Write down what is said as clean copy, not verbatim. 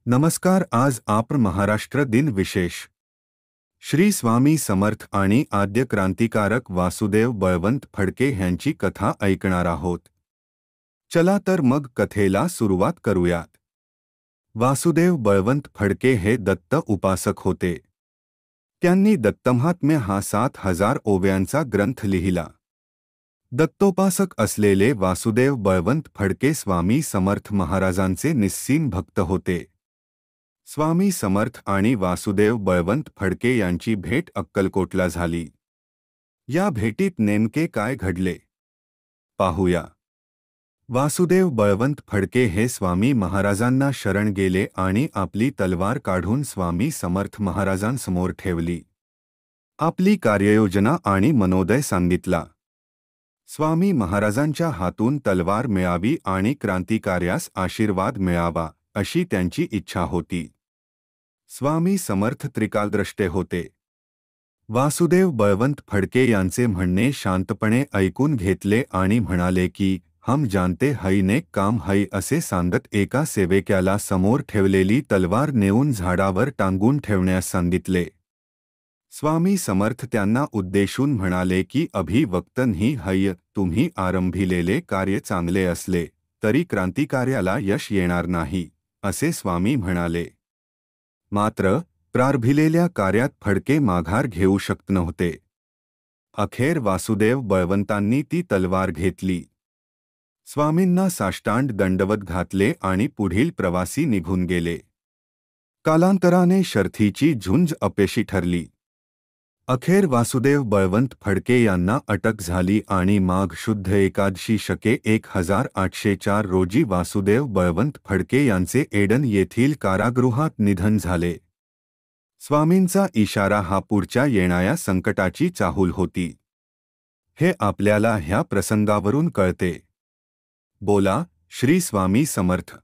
नमस्कार. आज आपण महाराष्ट्र दिन विशेष श्री स्वामी समर्थ आणि आद्य क्रांतिकारक वासुदेव बळवंत फडके यांची कथा ऐकणार आहोत. चला तर मग कथेला सुरुवात करूयात. वासुदेव बळवंत फडके हे दत्त उपासक होते. त्यांनी दत्तमहात्म्य हा 7,000 ओव्यांचा ग्रंथ लिहिला. दत्तोपासक असलेले वासुदेव बळवंत फडके स्वामी समर्थ महाराजांचे निस्सीम भक्त होते. स्वामी समर्थ आणि वासुदेव बळवंत फडके यांची भेट अक्कलकोटला झाली. या भेटीत नेमके काय घडले पाहूया. वासुदेव बळवंत फडके हे स्वामी महाराजांना शरण गेले आणि आपली तलवार काढून स्वामी समर्थ महाराजांसमोर ठेवली. आपली कार्ययोजना आणि मनोदय सांगितला. स्वामी महाराजांच्या हातून तलवार मिळावी आणि क्रांतिकार्यास आशीर्वाद मिळावा अशी त्यांची इच्छा होती. स्वामी समर्थ त्रिकालद्रष्टे होते. वासुदेव बळवंत फडके यांचे म्हणणे शांतपणे ऐकून घेतले आणि म्हणाले की हम जानते हई नेक काम हई असे सांगत एका सेवक्याला समोर ठेवलेली तलवार नेऊन झाडावर टांगून ठेवण्यास सांगितले. स्वामी समर्थ त्यांना उद्देशून म्हणाले की अभिवक्तन ही हय, तुम्ही आरंभिलेले कार्य चांगले असले तरी क्रांतिकार्याला यश येणार नाही असे स्वामी म्हणाले. मात्र प्रारंभिलेल्या कार्यात फडके माघार घेऊ शकत नव्हते. अखेर वासुदेव बळवंतांनी ती तलवार घेतली. स्वामींना साष्टांग दंडवत घातले आणि पुढील प्रवासी निघून गेले. कालांतराने शर्थीची झुंज अपयशी ठरली. अखेर वासुदेव बळवंत फडके यांना अटक झाली आणि माघ शुद्ध एकादशी शके 1804 रोजी वासुदेव बळवंत फडके यांचे एडन येथील कारागृहात निधन झाले. स्वामींचा इशारा हा पुढच्या येणाऱ्या संकटाची चाहूल होती. हे आपल्याला ह्या प्रसंगावरून कळते. बोला श्री स्वामी समर्थ.